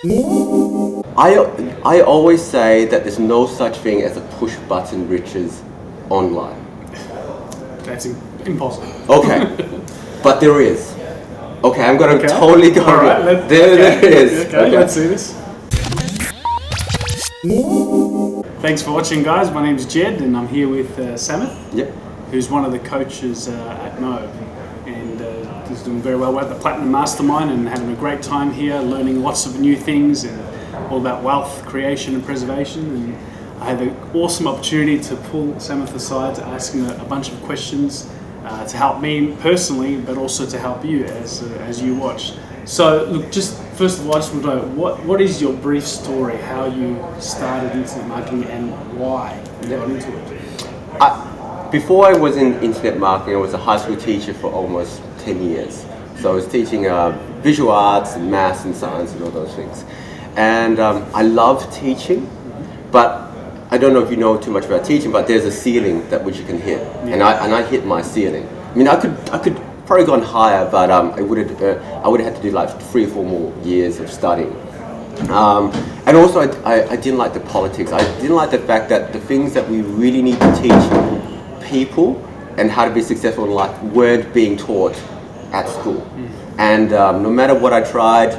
I always say that there's no such thing as a push button riches online. That's impossible. Okay, but there is. Okay, I'm gonna totally go. All right, there is. Okay, let's see this. Thanks for watching, guys. My name's Jed, and I'm here with Samith, Yep. who's one of the coaches at Moab, and he's doing very well. We're at the Platinum Mastermind and having a great time here, learning lots of new things and all about wealth creation and preservation. And I had an awesome opportunity to pull Samith aside to ask him a bunch of questions to help me personally, but also to help you as you watch. So, look, just first of all, I just want to know what is your brief story, how you started internet marketing and why you got into it? Before I was in internet marketing, I was a high school teacher for almost 10 years. So I was teaching visual arts and maths and science and all those things. And I love teaching, but I don't know if you know too much about teaching, but there's a ceiling that which you can hit, and I hit my ceiling. I mean, I could probably gone higher, but I would have had to do like 3 or 4 more years of studying. And also, I didn't like the politics. I didn't like the fact that the things that we really need to teach people and how to be successful in life weren't being taught at school. And no matter what I tried,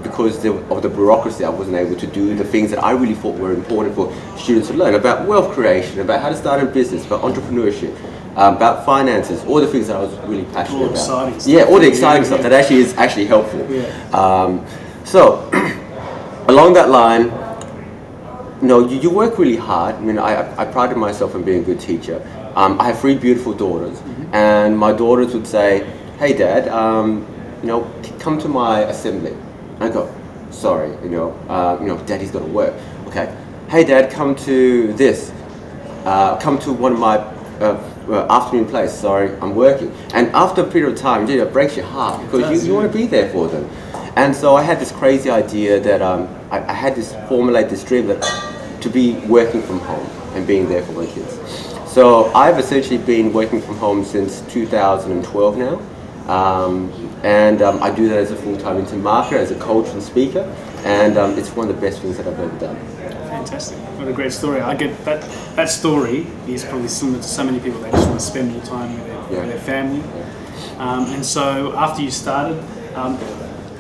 because of the bureaucracy, I wasn't able to do the things that I really thought were important for students to learn about wealth creation, about how to start a business, about entrepreneurship, about finances, all the things that I was really passionate about. Exciting stuff. Yeah, all the exciting stuff that actually is helpful. Yeah. So along that line, you work really hard. I mean, I prided myself on being a good teacher. I have 3 beautiful daughters, and my daughters would say, "Hey, Dad, come to my assembly." I go, "Sorry, Daddy's got to work." Okay. "Hey, Dad, come to this. Come to one of my afternoon plays." "Sorry, I'm working." And after a period of time, it breaks your heart because you want to be there for them. And so I had this crazy idea that I had this formulate this dream that to be working from home and being there for my kids. So I've essentially been working from home since 2012 now. And I do that as a full-time internet marketer, as a coach and speaker, and it's one of the best things that I've ever done. Fantastic. What a great story. I get that story is probably similar to so many people. They just want to spend more time with their family. And so after you started,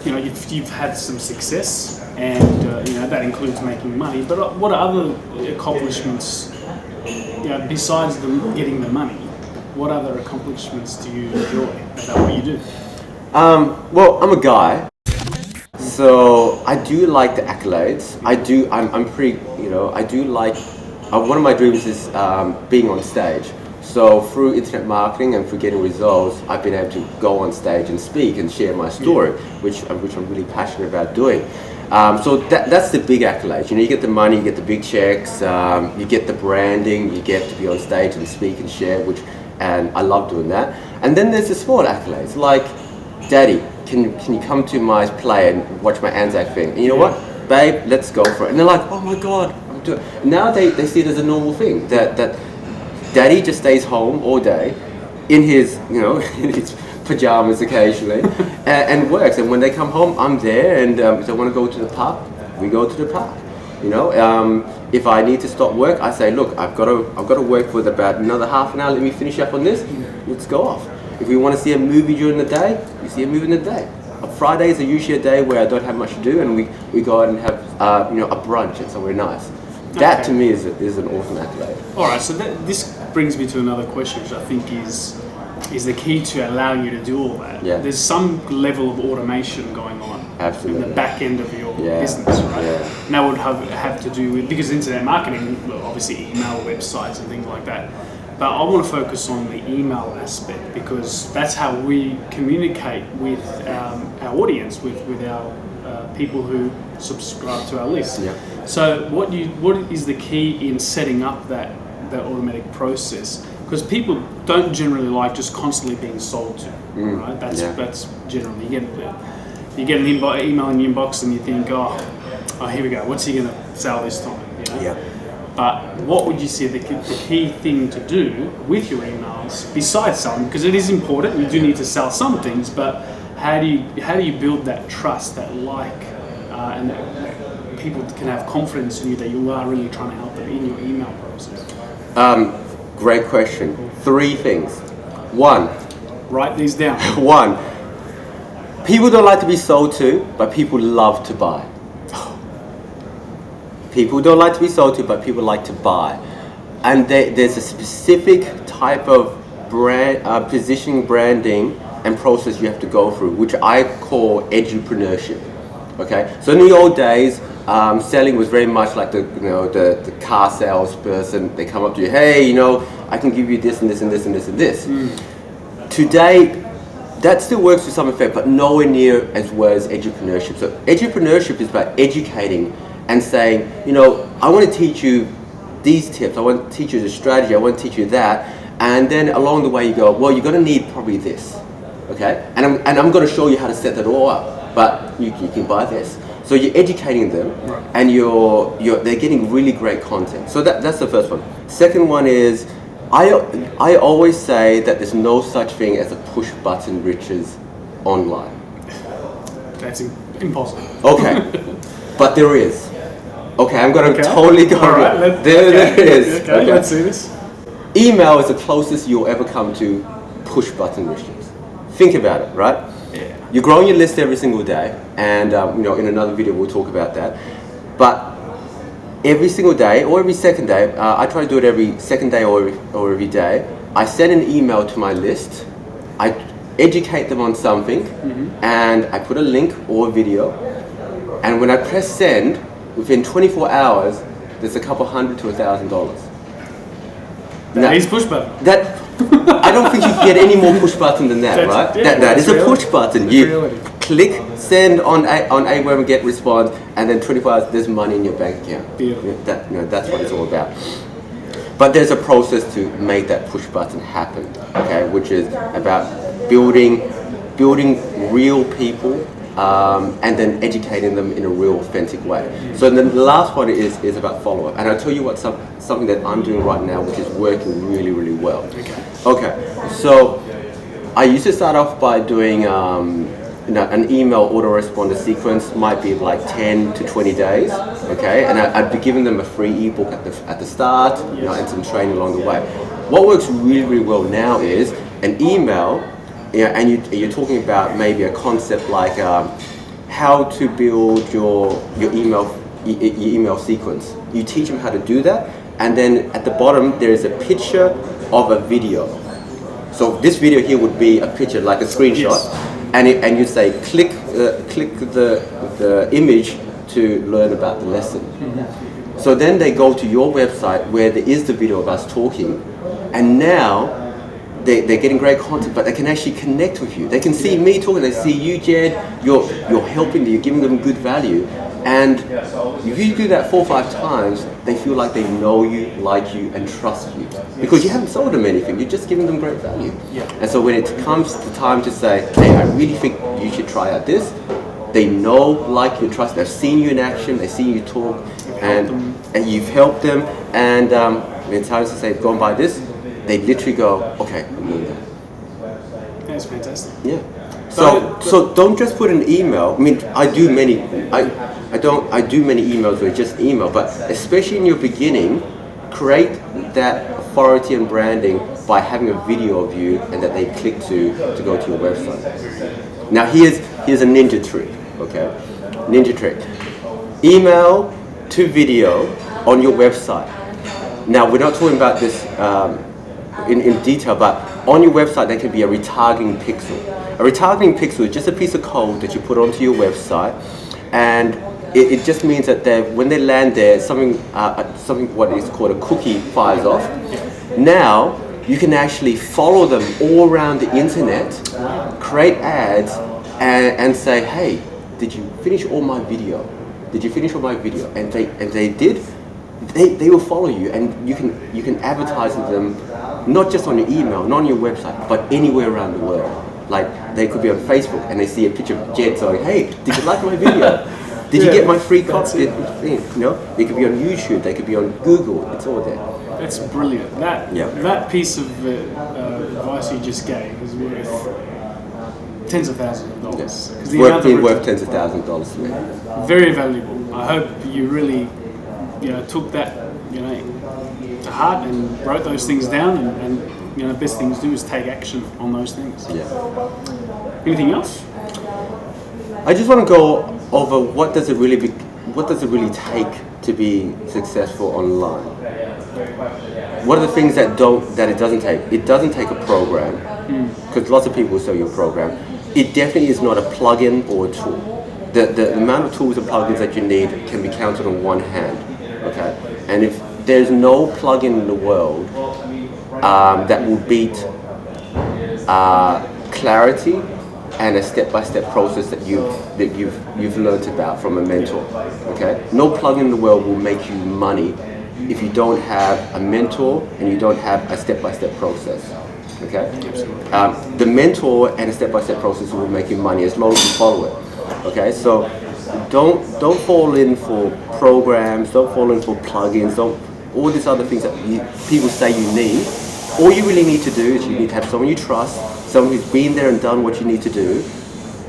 you've had some success, and that includes making money. But what are other accomplishments, besides getting the money? What other accomplishments do you enjoy about what you do? Well, I'm a guy, so I do like the accolades. I'm pretty, I do like, one of my dreams is being on stage. So through internet marketing and through getting results, I've been able to go on stage and speak and share my story, which I'm really passionate about doing. So that's the big accolades. You get the money, you get the big checks, you get the branding, you get to be on stage and speak and share, and I love doing that. And then there's the small accolades, like, "Daddy, can you come to my play and watch my Anzac thing?" And you know what? "Babe, let's go for it." And they're like, "Oh my God, I'm doing it." Now they see it as a normal thing, that Daddy just stays home all day in his, in his pajamas occasionally and works. And when they come home, I'm there, and if they want to go to the park, we go to the park. If I need to stop work, I say, "Look, I've got to work for about another half an hour. Let me finish up on this. Let's go off." If we want to see a movie during the day, we see a movie in the day. Fridays are usually a day where I don't have much to do, and we go out and have a brunch at somewhere nice. That to me is an awesome accolade. All right, so this brings me to another question, which I think is the key to allowing you to do all that. Yeah. There's some level of automation going on Absolutely. in the back end of your business, right? Yeah. And that would have to do with, because internet marketing, obviously email, websites and things like that. But I want to focus on the email aspect, because that's how we communicate with our audience, with our people who subscribe to our list. Yeah. So what is the key in setting up that automatic process? Because people don't generally like just constantly being sold to, right? That's generally, you get an email in your inbox and you think, oh, here we go, what's he going to sell this time? Yeah. But what would you say the key thing to do with your emails, besides selling? Because it is important, you do need to sell some things, but how do you build that trust, that and that people can have confidence in you that you are really trying to help them in your email process? Great question. 3 things. 1. Write these down. 1. People don't like to be sold to, but people love to buy. People don't like to be sold to, but people like to buy. And there's a specific type of brand, positioning, branding, and process you have to go through, which I call edupreneurship. Okay, so in the old days, selling was very much like the car salesperson. They come up to you, hey, I can give you this and this and this and this and this. Today, that still works to some effect, but nowhere near as well as edupreneurship. So edupreneurship is about educating and saying, I want to teach you these tips, I want to teach you the strategy, I want to teach you that, and then along the way you go, well, you're going to need probably this, okay? And I'm going to show you how to set that all up, but you can buy this. So you're educating them, and they're getting really great content. So that's the first one. Second one is, I always say that there's no such thing as a push button riches online. That's impossible. Okay, but there is. Okay, I'm going to totally go. All right, there is. Okay, let's see this. Email is the closest you'll ever come to push button riches. Think about it, right? Yeah. You're growing your list every single day, and in another video we'll talk about that. But every single day or every second day, I try to do it every second day or every day. I send an email to my list. I educate them on something, and I put a link or a video. And when I press send, within 24 hours, there's a couple $100 to $1,000. That is push button. I don't think you can get any more push button than that, right? Yeah, that is a push button. That's You reality. click send on AWeber and get response, and then 24 hours, there's money in your bank account. Beautiful. That's what it's all about. But there's a process to make that push button happen, okay? Which is about building real people, and then educating them in a real authentic way. So then the last one is about follow-up. And I'll tell you what, something that I'm doing right now, which is working really, really well. Okay, so I used to start off by doing an email autoresponder sequence, might be like 10 to 20 days, okay? And I'd be giving them a free ebook at the start, and some training along the way. What works really, really well now is an email. And you're talking about maybe a concept like how to build your email sequence. You teach them how to do that, and then at the bottom there is a picture of a video. So this video here would be a picture, like a screenshot, and you say click the image to learn about the lesson. So then they go to your website where there is the video of us talking, and now they're getting great content, but they can actually connect with you. They can see me talking, they see you, Jed, you're helping them, you're giving them good value. And if you do that 4 or 5 times, they feel like they know you, like you, and trust you. Because you haven't sold them anything, you're just giving them great value. And so when it comes the time to say, hey, I really think you should try out this, they know, like you, trust, they've seen you in action, they've seen you talk, and you've helped them, and when it's time to say, go and buy this, they literally go, okay, I'm doing that. That's fantastic. Yeah. So don't just put an email. I mean, I do many emails where it's just email, but especially in your beginning, create that authority and branding by having a video of you and that they click to go to your website. Now here's a ninja trick, okay? Ninja trick. Email to video on your website. Now we're not talking about this in detail, but on your website there can be a retargeting pixel. A retargeting pixel is just a piece of code that you put onto your website, and it just means that when they land there, something what is called a cookie fires off. Now you can actually follow them all around the internet, create ads, and say, hey, did you finish all my video? Did you finish all my video? And they did. They will follow you, and you can advertise to them, not just on your email, not on your website, but anywhere around the world. Like they could be on Facebook and they see a picture of Jed saying, hey, did you like my video? Did you get my free copy? They could be on YouTube, they could be on Google, it's all there. That's brilliant. That piece of advice you just gave is worth tens of thousands of dollars. Yes. 'Cause It's the amount of been worth tens of thousands of dollars to me. very valuable. I hope you really, took that, to heart and wrote those things down. And best thing to do is take action on those things. Yeah. Anything else? I just want to go over what does it really take to be successful online. What are the things that it doesn't take? It doesn't take a program, because lots of people sell you a program. It definitely is not a plugin or a tool. The amount of tools and plugins that you need can be counted on one hand. Okay, and if there's no plugin in the world that will beat clarity and a step-by-step process that you've learnt about from a mentor. Okay, no plugin in the world will make you money if you don't have a mentor and you don't have a step-by-step process. Okay, the mentor and a step-by-step process will make you money as long as you follow it. Okay, so don't fall in for programs, don't fall in for plugins, don't all these other things that people say you need. All you really need to do is you need to have someone you trust, someone who's been there and done what you need to do,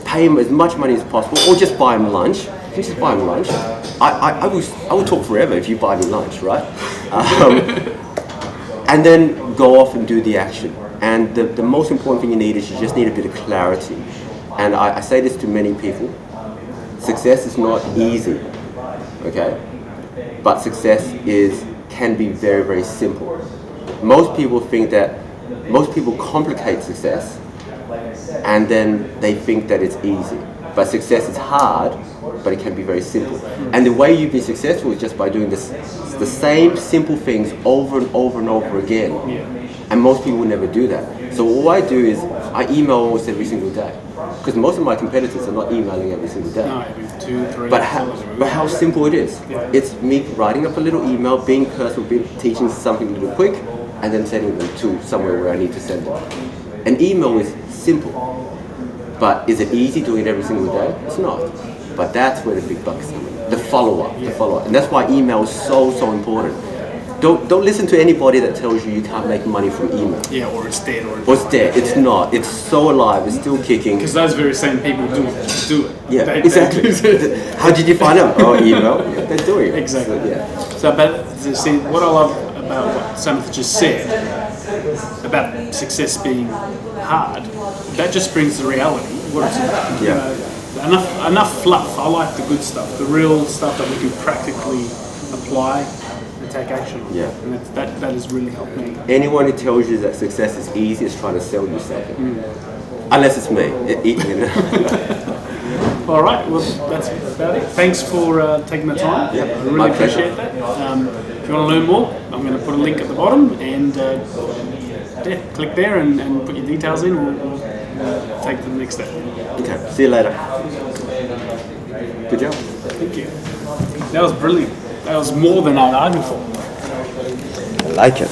pay them as much money as possible, or just buy them lunch. You just buy them lunch. I will talk forever if you buy me lunch, right? And then go off and do the action. And the most important thing you need is you just need a bit of clarity. And I say this to many people, success is not easy, okay? But success can be very, very simple. Most people complicate success and then they think that it's easy. But success is hard, but it can be very simple. And the way you be successful is just by doing the same simple things over and over and over again. And most people will never do that. So all I do is I email almost every single day. Because most of my competitors are not emailing every single day. No, every 2, 3. But how simple it is. It's me writing up a little email, being personal, teaching something a little quick, and then sending them to somewhere where I need to send them. An email is simple. But is it easy doing it every single day? It's not. But that's where the big bucks come in. The follow-up. And that's why email is so important. Don't listen to anybody that tells you can't make money from email. Yeah, or it's dead. Or it's dead. It's not. It's so alive. It's still kicking. Because those very same people do it. Yeah, exactly. How did you find out? Oh, email. Yeah, they're doing it. Exactly. So, yeah. So, but see, what I love about what Samith just said about success being hard, that just brings the reality. What it's about. Yeah. Enough fluff. I like the good stuff, the real stuff that we can practically apply and take action on. Yeah. And that has really helped me. Anyone who tells you that success is easy is trying to sell you something. Unless it's me. All right, well, that's about it. Thanks for taking the time. Yeah, I really appreciate that. If you want to learn more, I'm going to put a link at the bottom and click there and put your details in. We'll take the next step. Okay, see you later. Good job. Thank you. That was brilliant. That was more than I argued for. I like it.